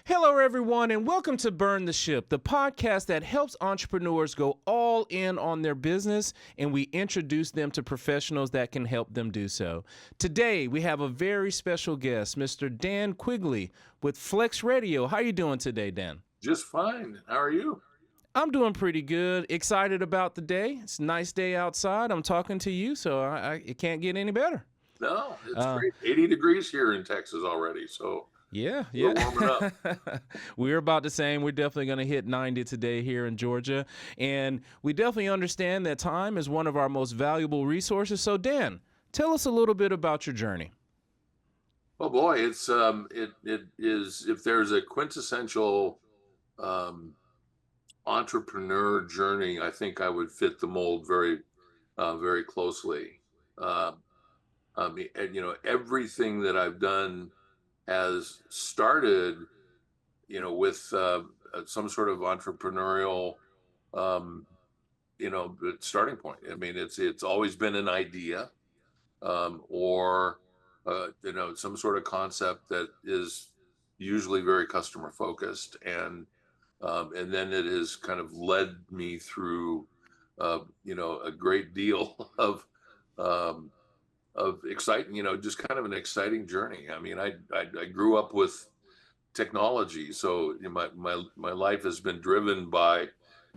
Hello, everyone, and welcome to Burn the Ship, the podcast that helps entrepreneurs go all in on their business, and we introduce them to professionals that can help them do so. Today, we have a very special guest, Mr. Dan Quigley with Flex Radio. How are you doing today, Dan? Just fine. How are you? I'm doing pretty good. Excited about the day. It's a nice day outside. I'm talking to you, so it can't get any better. No, it's Uh, great. 80 degrees here in Texas already, so Yeah, we're yeah. warming up. We're about the same. We're definitely going to hit 90 today here in Georgia. And we definitely understand that time is one of our most valuable resources. So, Dan, tell us a little bit about your journey. Oh boy, it is, if there's a quintessential um entrepreneur journey, I think I would fit the mold very closely. Uh, everything that I've done has started, with some sort of entrepreneurial um starting point. I mean, it's always been an idea, or some sort of concept that is usually very customer focused, and then it has kind of led me through a great deal um, of exciting, just kind of an exciting journey. I mean, I grew up with technology, so my life has been driven by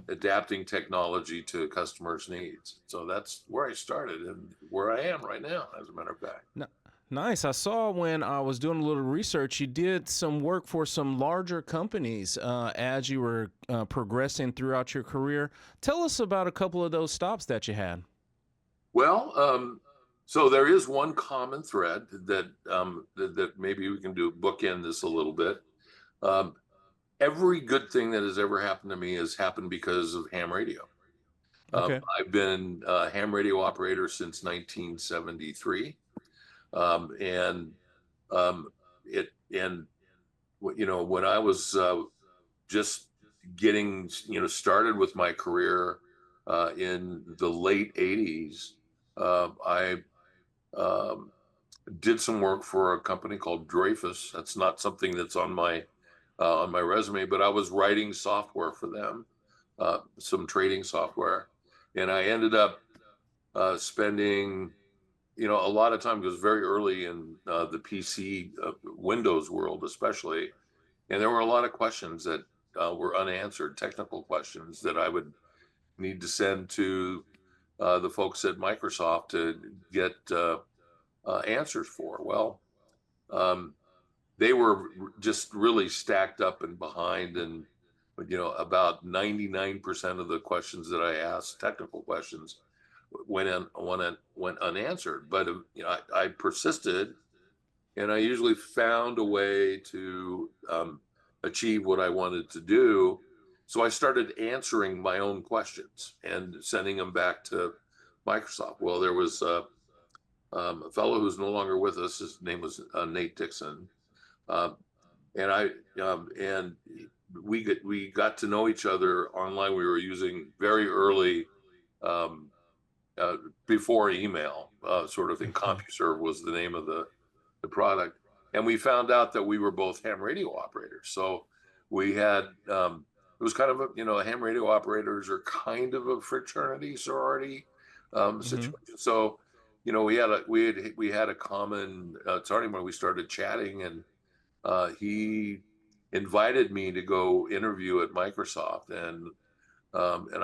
adapting technology to customers' needs. So that's where I started and where I am right now, as a matter of fact. N- Nice. I saw when I was doing a little research, you did some work for some larger companies as you were progressing throughout your career. Tell us about a couple of those stops that you had. Well, so there is one common thread that maybe we can do bookend this a little bit. Um, every good thing that has ever happened to me has happened because of ham radio. Okay. I've been a ham radio operator since 1973, and um, and when I was just getting started with my career in the late 80s, I um, did some work for a company called Dreyfus. That's not something that's on my resume, but I was writing software for them, some trading software, and I ended up spending a lot of time. It was very early in the PC Windows world, especially, and there were a lot of questions that were unanswered, technical questions that I would need to send to the folks at Microsoft to get answers for. Well, um, they were just really stacked up and behind, and about 99% of the questions that I asked, technical questions, went unanswered. But I persisted, and I usually found a way to achieve what I wanted to do. So I started answering my own questions and sending them back to Microsoft. Well, there was a fellow who's no longer with us. His name was Nate Dixon, um, and we got to know each other online. We were using very early, um, uh, before email, sort of in Mhm. CompuServe was the name of the product, and we found out that we were both ham radio operators. So we had it was kind of ham radio operators are kind of a fraternity sorority Mhm. situation. So we had a common starting when we started chatting, and he invited me to go interview at Microsoft, and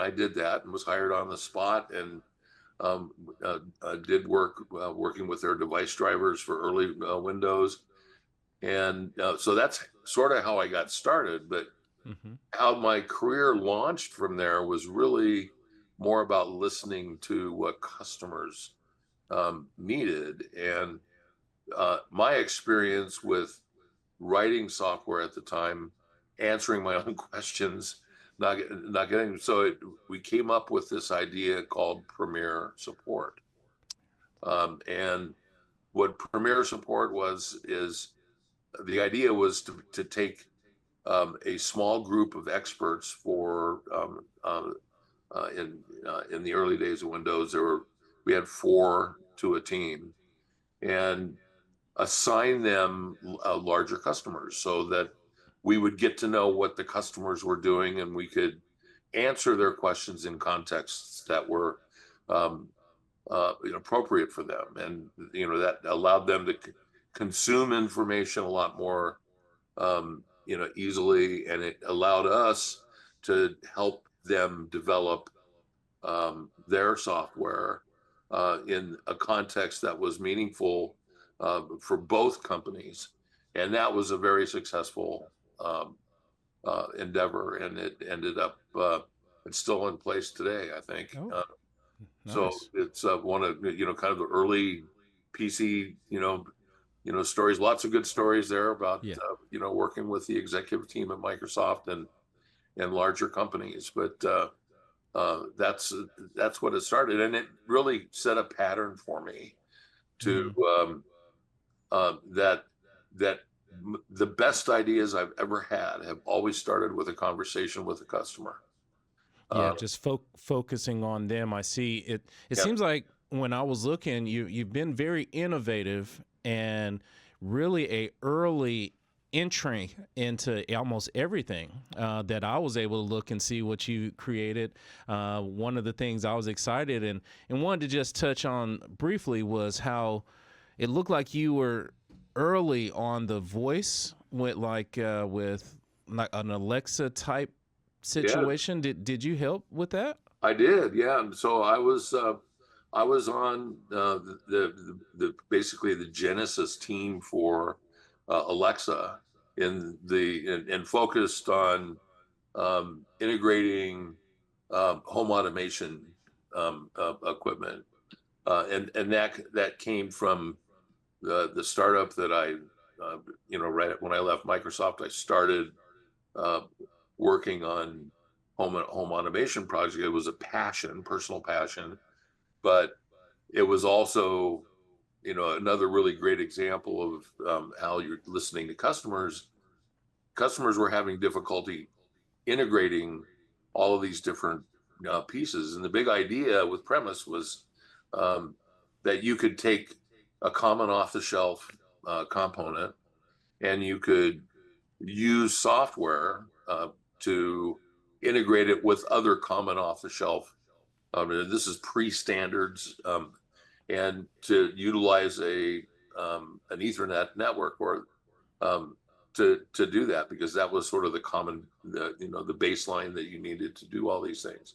I did that and was hired on the spot, and um, did work working with their device drivers for early Windows, and so that's sort of how I got started. But Mhm. how my career launched from there was really more about listening to what customers needed, and my experience with writing software at the time, answering my own questions, not getting so we came up with this idea called Premier Support. And what Premier Support was is the idea was to take a small group of experts for in the early days of Windows. We had four to a team, and assign them larger customers so that we would get to know what the customers were doing, and we could answer their questions in contexts that were um, appropriate for them, and that allowed them to consume information a lot more easily, and it allowed us to help them develop their software in a context that was meaningful for both companies. And that was a very successful um, endeavor, and it ended up, it's still in place today, I think. Oh, So nice. it's one of, kind of the early PC, stories, lots of good stories there about, Yeah. working with the executive team at Microsoft and larger companies. But that's what it started, and it really set a pattern for me to Hmm. that that the best ideas I've ever had have always started with a conversation with a customer. Yeah, Uh, just focusing on them. I see it. It yeah, seems like when I was looking, you've been very innovative and really a early entry into almost everything that I was able to look and see what you created. One of the things I was excited and wanted to just touch on briefly was how it looked like you were early on the voice with like an Alexa type yeah, situation. Did you help with that? I did. Yeah, and so I was on the basically the Genesis team for Alexa and focused on integrating home automation equipment, and that came from the startup that I, right when I left Microsoft, I started uh, working on home automation project. It was a passion, personal passion, but it was also, another really great example of how you're listening to customers. Customers were having difficulty integrating all of these different pieces, and the big idea with Premise was um, that you could take a common off-the-shelf component, and you could use software to integrate it with other common off-the-shelf. This is pre-standards, and to utilize an Ethernet network or um, to do that, because that was sort of the common, the baseline that you needed to do all these things.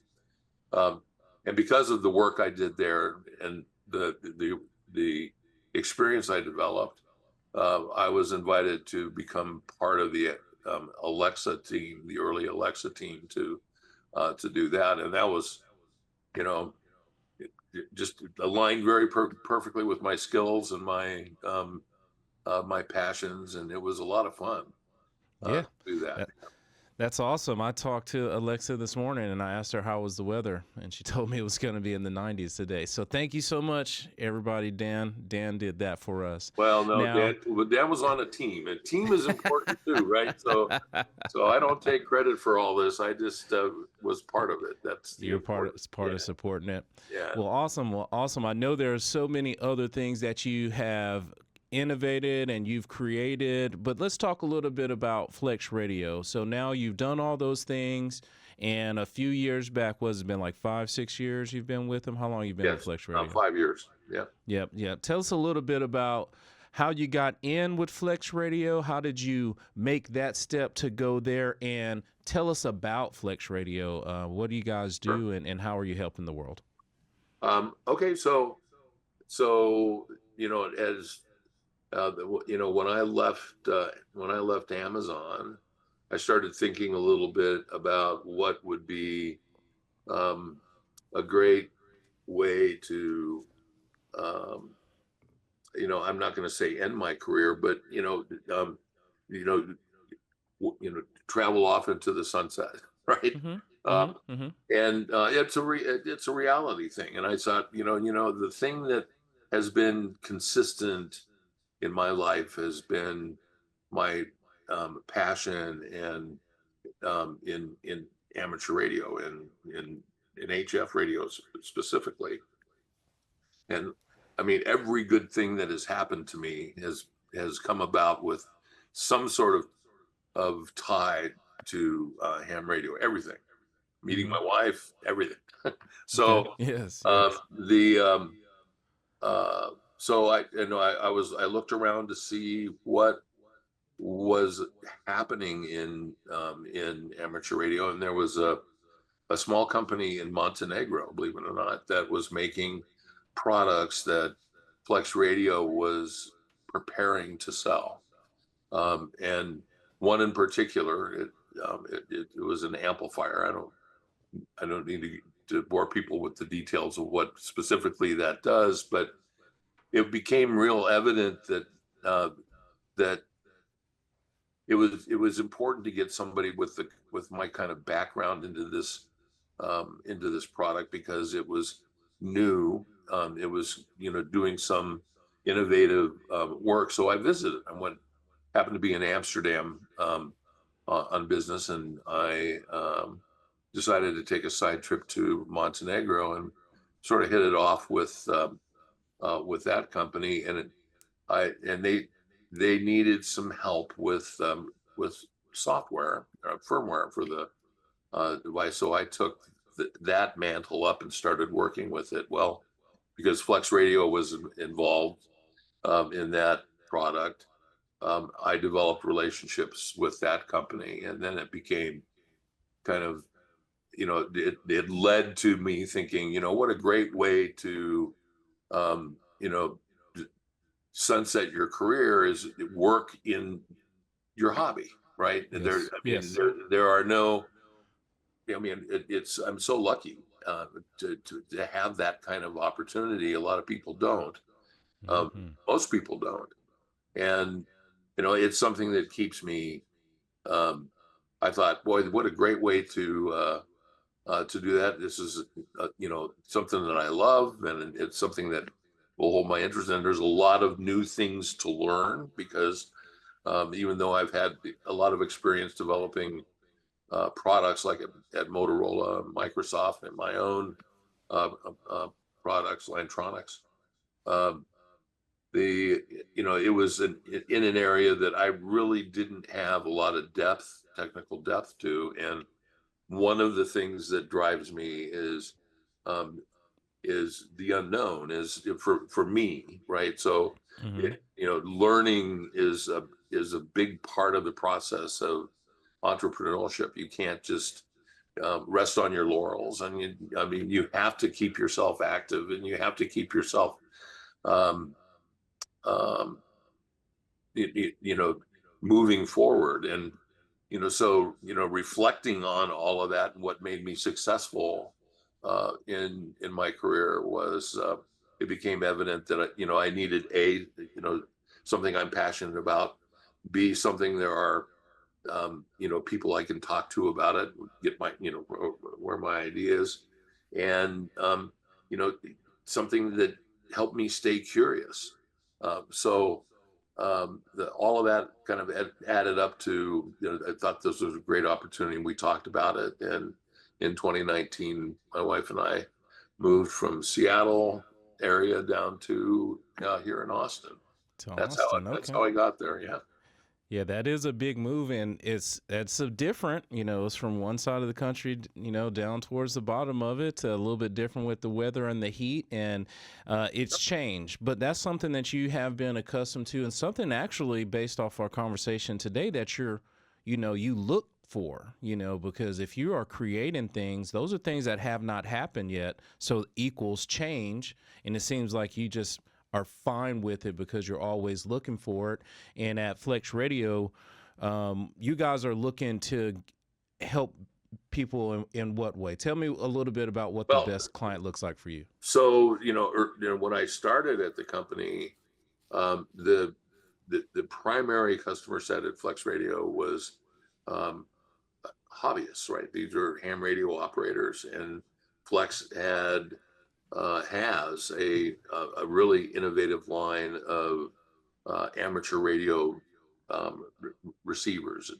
Um, and because of the work I did there and the experience I developed, I was invited to become part of the Alexa team, the early Alexa team, to do that, and that was, you know, it just aligned very perfectly with my skills and my passions, and it was a lot of fun Yeah, to do that. that, that's awesome. I talked to Alexa this morning and I asked her how was the weather, and she told me it was going to be in the 90s today. So thank you so much, everybody. Dan did that for us. Well, no, Now, Dan was on a team, and team is important too, right? So I don't take credit for all this. I just was part of it. That's the you're important. part Yeah, of supporting it. yeah. Well, awesome. Well, awesome. I know there's so many other things that you have innovated and you've created, but let's talk a little bit about Flex Radio. So now you've done all those things, and a few years back, was it been like 5, 6 years you've been with them? How long you been with Yes, Flex Radio? 5 years. Yeah. Yep, yep. Tell us a little bit about how you got in with Flex Radio. How did you make that step to go there? And tell us about Flex Radio. What do you guys Sure. do, and how are you helping the world? Okay, so as when I left Amazon, I started thinking a little bit about what would be um, a great way to, um, I'm not going to say end my career, but you know, travel off into the sunset, right? Mm-hmm. Um, Mm-hmm. Mm-hmm. and it's a reality thing. And I thought, the thing that has been consistent in my life has been my passion and in amateur radio and in HF radio specifically. And I mean, every good thing that has happened to me has come about with some sort of of tie to ham radio, everything, meeting Hmm. my wife, everything. Okay. So Yes. um, Yes. the so I looked around to see what was happening in amateur radio, and there was a small company in Montenegro, believe it or not, that was making products that Flex Radio was preparing to sell. And one in particular, it was an amplifier. I don't need to bore people with the details of what specifically that does, but it became real evident that uh, that it was important to get somebody with my kind of background into this product because it was new. It was doing some innovative work. So I visited. I went happened to be in Amsterdam on business, and I decided to take a side trip to Montenegro and sort of hit it off with that company. And they needed some help with software, firmware for the device. So I took that mantle up and started working with it. Well, because Flex Radio was involved in that product, I developed relationships with that company, and then it became kind of, it led to me thinking, what a great way to, um, you know, sunset your career is work in your hobby, right? Yes. I mean, Yes. there are no, I mean, I'm so lucky to have that kind of opportunity. A lot of people don't. Hmm. Most people don't. And, it's something that keeps me, um, I thought, boy, what a great way to do that. This is, something that I love, and it's something that will hold my interest. And there's a lot of new things to learn because even though I've had a lot of experience developing products like at Motorola, Microsoft, and my own uh, uh, products, Lantronics. Um, the it was in an area that I really didn't have a lot of technical depth to, and one of the things that drives me um, is the unknown, is for me, right? So Hmm. learning is a big part of the process of entrepreneurship. You can't just rest on your laurels, and I mean, you have to keep yourself active, and you have to keep yourself, um, um, you know, moving forward. And so reflecting on all of that and what made me successful in my career was it became evident that I needed something I'm passionate about, B, something there are people I can talk to about it, get my, where my ideas, and, you know, something that helped me stay curious. So all of that kind of added up to, I thought this was a great opportunity. And we talked about it. And in 2019, my wife and I moved from Seattle area down to here in Austin. To Austin. That's Okay. how I got there. Yeah. Yeah, that is a big move, and it's a different. It's from one side of the country, down towards the bottom of it. A little bit different with the weather and the heat, and it's changed. But that's something that you have been accustomed to, and something actually based off our conversation today that you look for. Because if you are creating things, those are things that have not happened yet. So equals change, and it seems like you just are fine with it because you're always looking for it. And at Flex Radio, you guys are looking to help people in what way? Tell me a little bit about what the Well, best client looks like for you. so when I started at the company, um, the, the primary customer set at Flex Radio was um, hobbyists, right? These are ham radio operators, and Flex has a really innovative line of amateur radio receivers,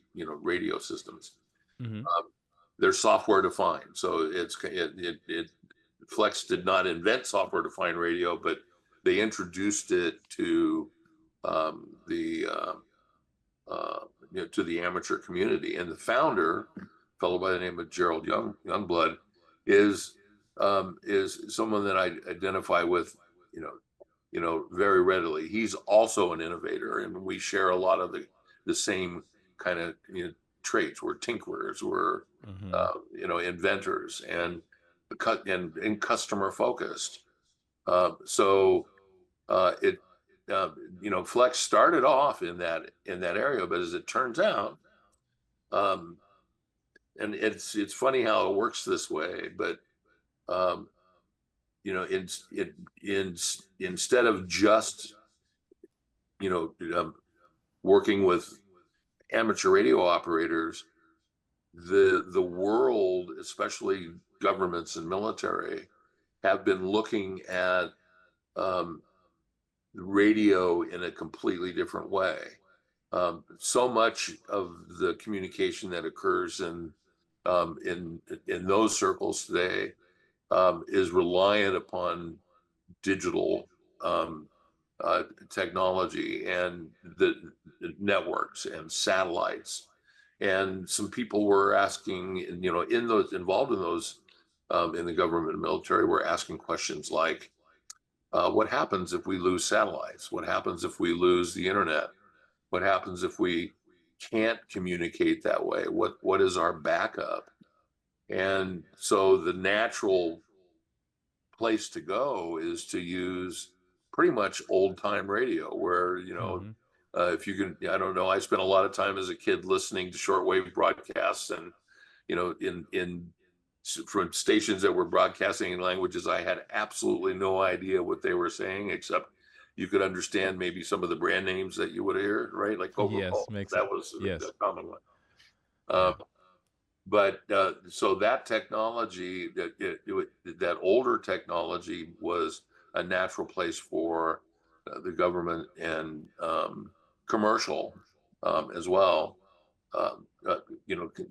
radio systems. Mm-hmm. Um, they're software defined, so Flex did not invent software defined radio, but they introduced it to the to the amateur community. And the founder, a fellow by the name of Gerald Youngblood, is someone that I identify with, very readily. He's also an innovator, and we share a lot of the same kind of traits. We're tinkerers, we're Mm-hmm. inventors, and customer focused. So it Flex started off in that area, but as it turns out, um, and it's funny how it works this way, but um, instead of just you know working with amateur radio operators, the world, especially governments and military, have been looking at um, radio in a completely different way. So much of the communication that occurs in those circles today is reliant upon digital um, technology and the networks and satellites. And some people were asking, in those involved in those in the government and military, were asking questions like, what happens if we lose satellites? What happens if we lose the internet? What happens if we can't communicate that way? What is our backup? And so the natural place to go is to use pretty much old time radio, where Mm-hmm. if you can, I don't know, I spent a lot of time as a kid listening to shortwave broadcasts, and in from stations that were broadcasting in languages I had absolutely no idea what they were saying, except you could understand maybe some of the brand names that you would hear, right? Like Coca-Cola, Yes, makes it. that was Yes. a common one. Yeah. Um, but so that technology, that older technology, was a natural place for the government and commercial as well,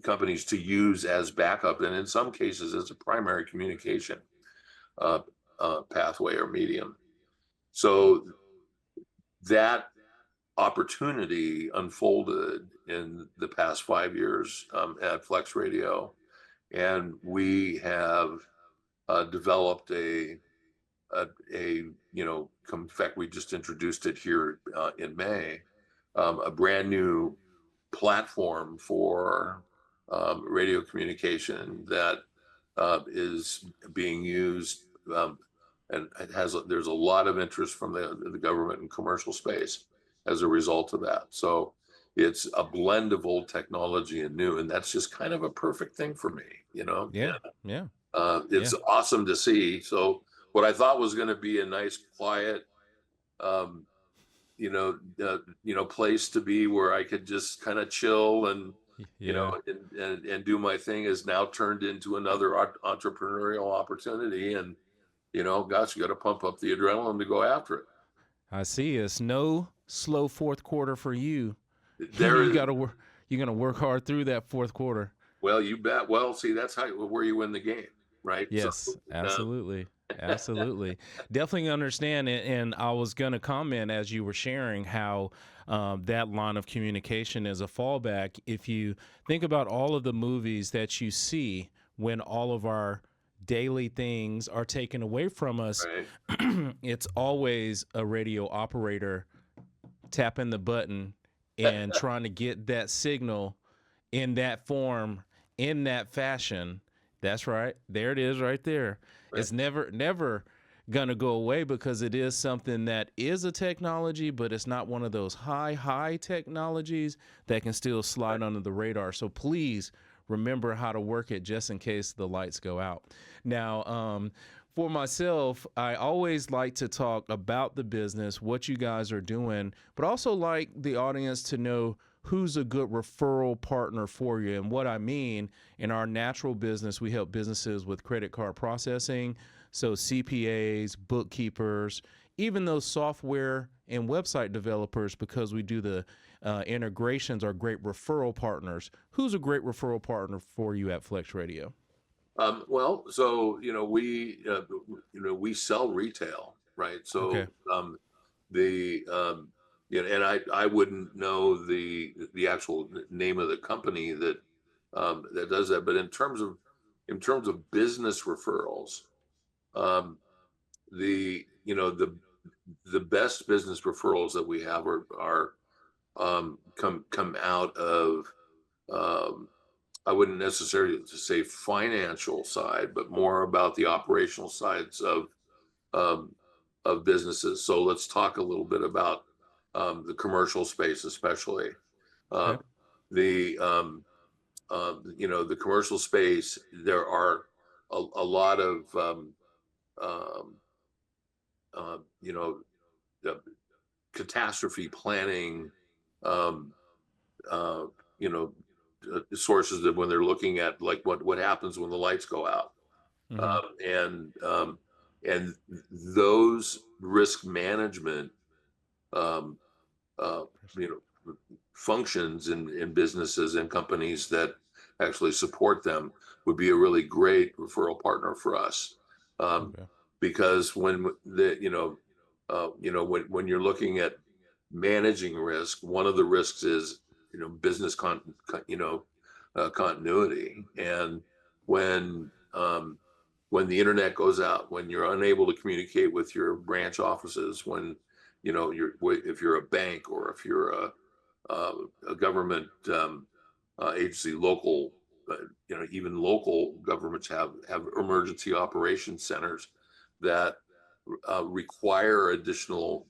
companies to use as backup, and in some cases as a primary communication uh, pathway or medium. So that opportunity unfolded in the past 5 years at Flex Radio, and we have developed in fact, we just introduced it here in May, a brand new platform for radio communication that is being used, and there's a lot of interest from the government and commercial space as a result of that. So it's a blend of old technology and new, and that's just kind of a perfect thing for me, Yeah. Yeah. it's Yeah. awesome to see. So what I thought was going to be a nice, quiet, um, place to be where I could just kind of chill and, Yeah. and do my thing, is now turned into another entrepreneurial opportunity. And, gosh, you got to pump up the adrenaline to go after it. I see. It's no slow fourth quarter for you. There You is, got to work. You're gonna work hard through that fourth quarter. well, you bet. Well, see, that's where you win the game, right? So, Yes, uh, absolutely. Absolutely. Definitely understand it. And I was going to comment as you were sharing how that line of communication is a fallback. If you think about all of the movies that you see when all of our daily things are taken away from us, right. it's always a radio operator tapping the button and trying to get that signal in that form, in that fashion. That's right. There it is right there. Right. It's never going to go away, because it is something that is a technology, but it's not one of those high technologies that can still slide Right. under the radar. So please remember how to work it just in case the lights go out. Now, for myself, I always like to talk about the business, what you guys are doing, but also like the audience to know who's a good referral partner for you. And what I mean, in our natural business, we help businesses with credit card processing. So CPAs, bookkeepers, even those software and website developers, because we do the integrations, are great referral partners. Who's a great referral partner for you at Flex Radio? Well, so we sell retail, right? Okay. So the Yeah, and I wouldn't know the actual name of the company that that does that, but in terms of business referrals, um, the you know the best business referrals that we have are come out of, um, I wouldn't necessarily to say financial side, but more about the operational sides um, of businesses. So let's talk a little bit about the commercial space, especially Okay. um, the the commercial space. There are a lot of um, you know uh, catastrophe planning, um, uh, you know, sources that when they're looking at like what happens when the lights go out, Mm-hmm. um, and um, and those risk management um, uh, you know functions in businesses and companies that actually support them would be a really great referral partner for us, um, Okay. because when the when you're looking at managing risk, one of the risks is business continuity. And when when the internet goes out, when you're unable to communicate with your branch offices, when if you're a bank or if you're uh, a government agency, local, even local governments have emergency operations centers that require additional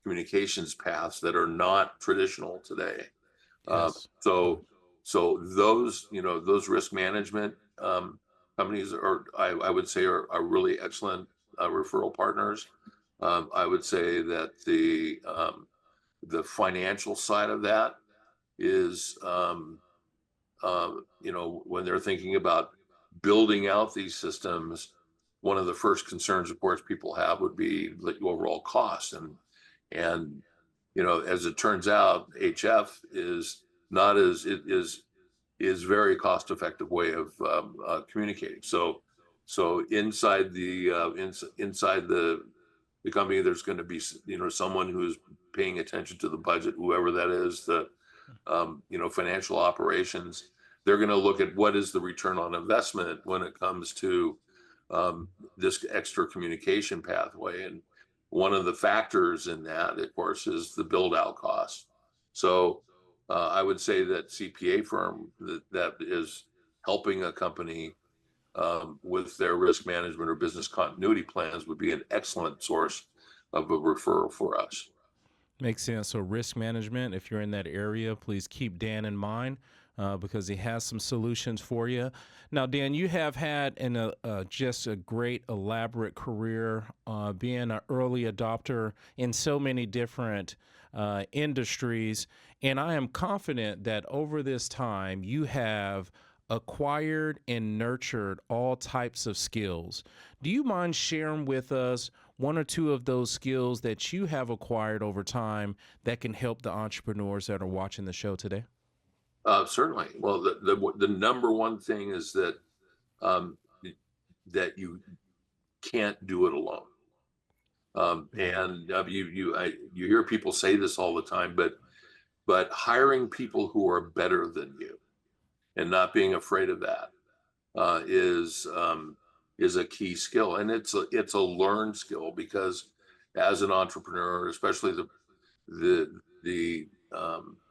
communications paths that are not traditional today. Um, Yes. so so those risk management companies I would say are really excellent referral partners. I would say that the financial side of that is when they're thinking about building out these systems, one of the first concerns, of course, people have would be the overall cost. And as it turns out, HF is not as it is very cost effective way of communicating. So inside inside the company, there's going to be someone who's paying attention to the budget, whoever that is, the financial operations. They're going to look at what is the return on investment when it comes to this extra communication pathway. And one of the factors in that, of course, is the build out cost. So I would say that CPA firm that is helping a company with their risk management or business continuity plans would be an excellent source of a referral for us. Makes sense. So, risk management, if you're in that area, please keep Dan in mind because he has some solutions for you. Now, Dan, you have had just a great, elaborate career being an early adopter in so many different industries. And I am confident that over this time, you have acquired and nurtured all types of skills. Do you mind sharing with us one or two of those skills that you have acquired over time that can help the entrepreneurs that are watching the show today? Certainly. Well, the number one thing is that um, that you can't do it alone. Right. And you hear people say this all the time, but hiring people who are better than you and not being afraid of that uh, is um, is a key skill, and it's a learned skill because as an entrepreneur, especially the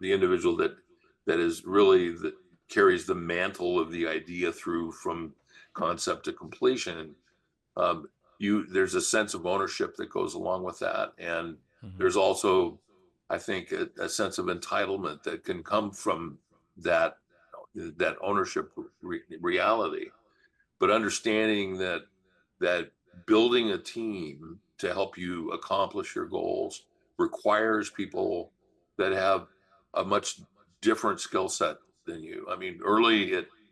individual that is really that carries the mantle of the idea through from concept to completion, um, there's a sense of ownership that goes along with that, and Hmm. there's also, I think, a sense of entitlement that can come from that ownership reality. But understanding that building a team to help you accomplish your goals requires people that have a much different skill set than you. I mean,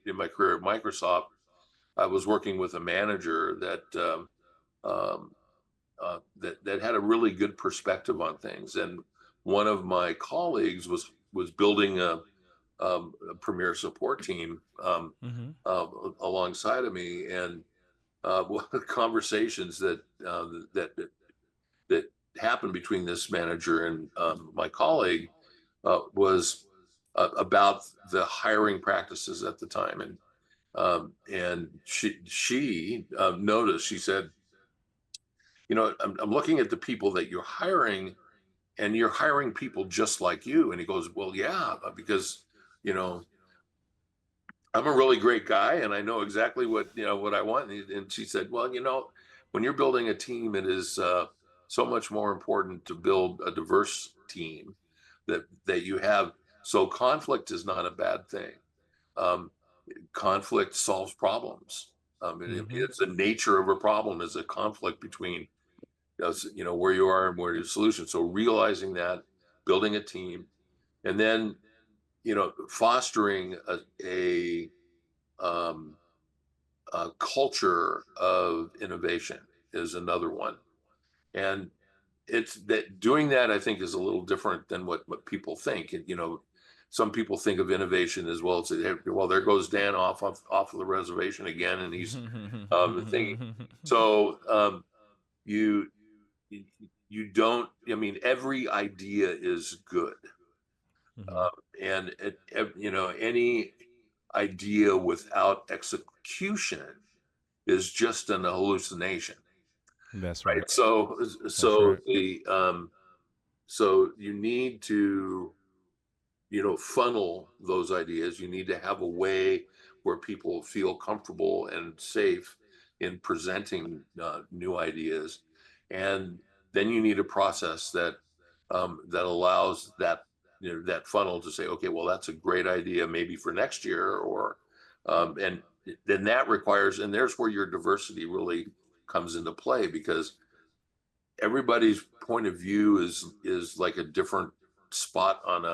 in my career at Microsoft, I was working with a manager um, that had a really good perspective on things, and one of my colleagues was building a premier support team Hmm. uh, alongside of me, and conversations that happened between this manager and my colleague was about the hiring practices at the time, and she noticed. She said, I'm looking at the people that you're hiring, and you're hiring people just like you. And he goes, well, yeah, because you know I'm a really great guy, and I know exactly what I want. And she said, well, when you're building a team, it is so much more important to build a diverse team that you have. So conflict is not a bad thing. Um, Conflict solves problems. Mm-hmm. It's the nature of a problem is a conflict between where you are and where your solution. So realizing that, building a team, and then fostering um, a culture of innovation is another one. And it's that doing that, I think, is a little different than what people think. And some people think of innovation as well. Say, hey, well, there goes Dan off of the reservation again, and he's thinking. So you you don't. I mean, every idea is good, Mm-hmm. and any idea without execution is just an hallucination, That's right. right? So That's so right. the so you need to funnel those ideas. You need to have a way where people feel comfortable and safe in presenting new ideas, and then you need a process that allows that funnel to say, okay, well, that's a great idea, maybe for next year, or and then that requires, and there's where your diversity really comes into play, because everybody's point of view is like a different spot on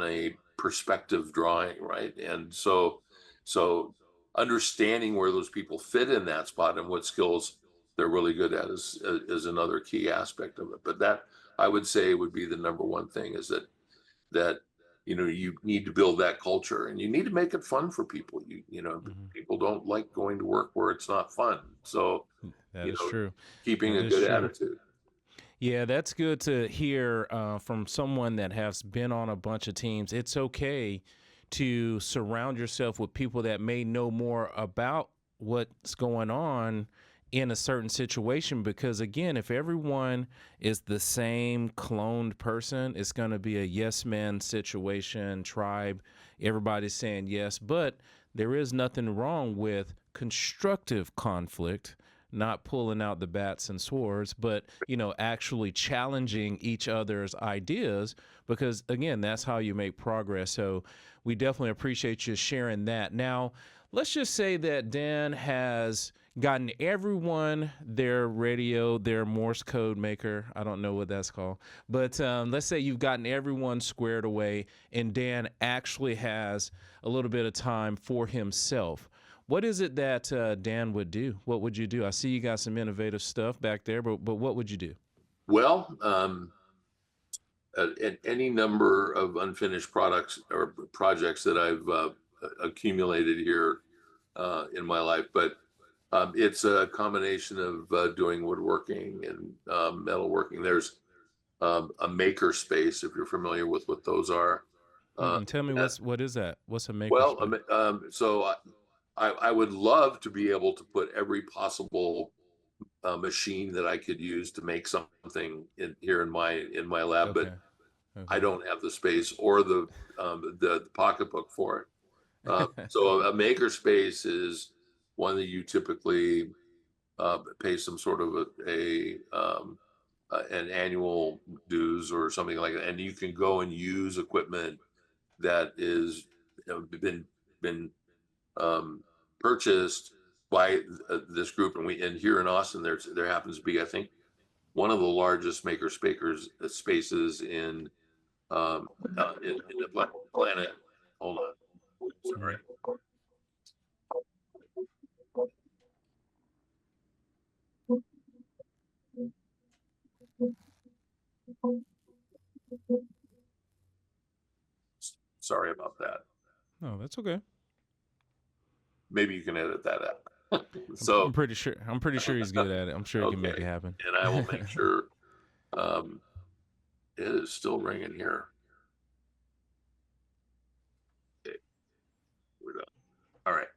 a perspective drawing, right? And so understanding where those people fit in that spot and what skills they're really good at is another key aspect of it. But that, I would say, would be the number one thing, is that you need to build that culture, and you need to make it fun for people. Mm-hmm. People don't like going to work where it's not fun. So That you is know true. keeping That a is good true. attitude. Yeah, that's good to hear from someone that has been on a bunch of teams. It's okay to surround yourself with people that may know more about what's going on in a certain situation, because again, if everyone is the same cloned person, it's going to be a yes man situation, tribe, everybody's saying yes. But there is nothing wrong with constructive conflict, not pulling out the bats and swords, but actually challenging each other's ideas, because again, that's how you make progress. So we definitely appreciate you sharing that. Now, let's just say that Dan has gotten everyone their radio, their Morse code maker. I don't know what that's called, but let's say you've gotten everyone squared away, and Dan actually has a little bit of time for himself. What is it that Dan would do? What would you do? I see you got some innovative stuff back there, but what would you do? Well, any number of unfinished products or projects that I've accumulated here in my life, but it's a combination of doing woodworking and metalworking. There's a maker space, if you're familiar with what those are. Uh, Mm-mm, tell me that, what is that? What's a well, makerspace? so I would love to be able to put every possible machine that I could use to make something here in my lab, but Okay, I okay. don't have the space or the pocketbook for it. So a maker space is one that you typically pay some sort of an annual dues or something like that, and you can go and use equipment that is been um, purchased by this group. And here in Austin, there happens to be, I think, one of the largest maker spaces in the planet. Hold on, sorry. Mhm. Sorry about that. Oh, that's okay. Maybe you can edit that out. I'm So, pretty sure. I'm pretty sure he's good at it. I'm sure he can make okay, it happen. and I will make sure. Um, it is still ringing here. Okay, we're done. All right.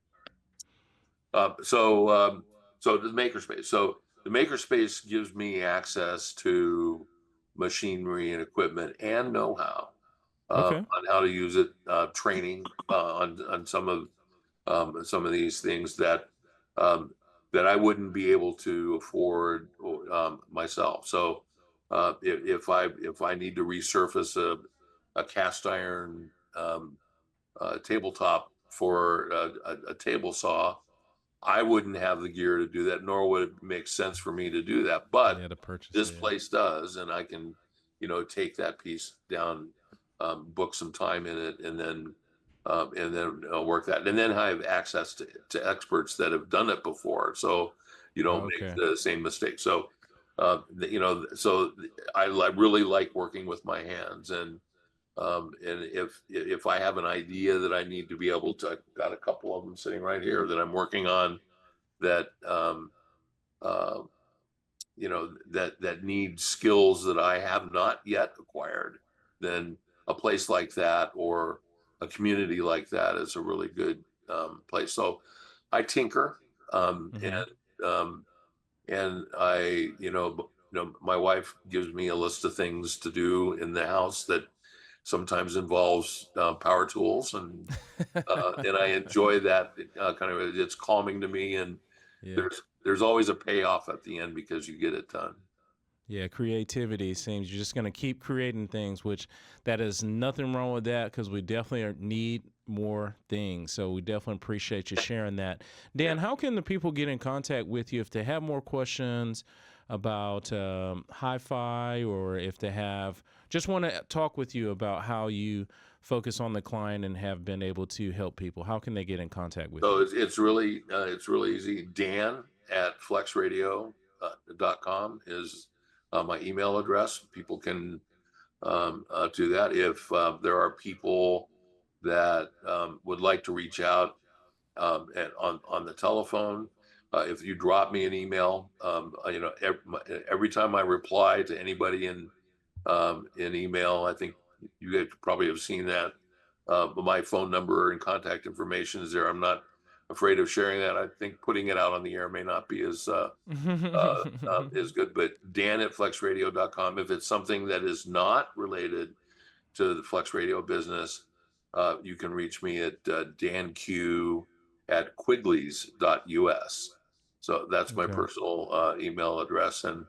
Uh, so, um, so the makerspace. So the makerspace gives me access to machinery and equipment and know-how Okay. on how to use it, training on some of these things um, that I wouldn't be able to afford myself. So if I need to resurface a cast iron tabletop for a table saw, I wouldn't have the gear to do that, nor would it make sense for me to do that. But Yeah, to purchase this it. Yeah. place does, and I can, take that piece down, book some time in it, and then work that, and then I have access to experts that have done it before, so you don't make Okay. the same mistake. So, so I really like working with my hands, and if I have an idea that I need to be able to, I've got a couple of them sitting right here that I'm working on that uh, that need skills that I have not yet acquired, then a place like that or a community like that is a really good place. So I tinker, Mm-hmm. um, and I, my wife gives me a list of things to do in the house that sometimes involves power tools, and I enjoy that kind of. It's calming to me, and Yeah. there's always a payoff at the end because you get it done. Yeah, creativity seems you're just going to keep creating things, which that is nothing wrong with that because we definitely need more things. So we definitely appreciate you sharing that. Yeah. Dan, how can the people get in contact with you if they have more questions about hi-fi or if they have just want to talk with you about how you focus on the client and have been able to help people? How can they get in contact with So you? it's really easy. Dan at flexradio.com is my email address. People can do that. If there are people that would like to reach out on the telephone, if you drop me an email, every time I reply to anybody in email, I think you guys probably have seen that. But my phone number and contact information is there. I'm not afraid of sharing that. I think putting it out on the air may not be as good, but Dan at flexradio.com. If it's something that is not related to the Flex Radio business, you can reach me at danq at quigley's.us. So that's my Okay. personal email address. And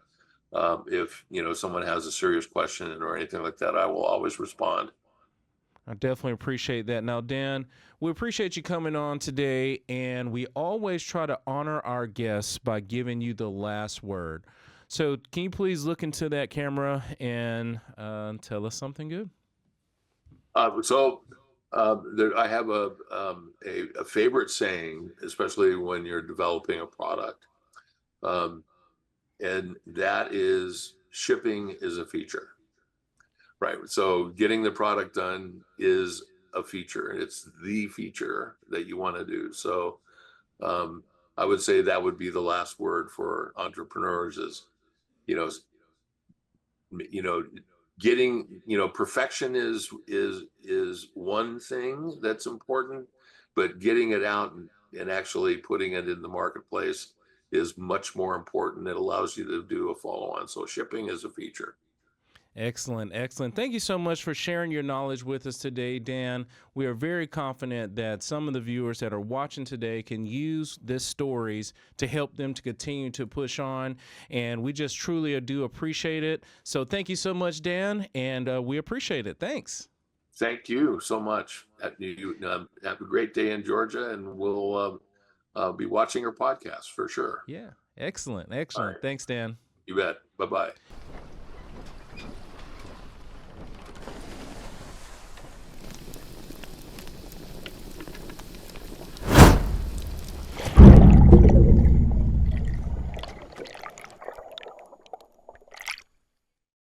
if someone has a serious question or anything like that, I will always respond. I definitely appreciate that. Now, Dan, we appreciate you coming on today, and we always try to honor our guests by giving you the last word. So, can you please look into that camera and tell us something good? I have a favorite saying, especially when you're developing a product, um, and that is shipping is a feature. Right. So getting the product done is a feature. It's the feature that you want to do. So um, I would say that would be the last word for entrepreneurs is, you know, you know, getting, perfection is one thing that's important, but getting it out and actually putting it in the marketplace is much more important. It allows you to do a follow on. So shipping is a feature. Excellent, excellent. Thank you so much for sharing your knowledge with us today, Dan. We are very confident that some of the viewers that are watching today can use this stories to help them to continue to push on. And we just truly do appreciate it. So thank you so much, Dan, and we appreciate it. Thanks. Thank you so much. You have a great day in Georgia, and we'll be watching your podcast for sure. Yeah, excellent, All excellent. right. Thanks, Dan. You bet. Bye bye.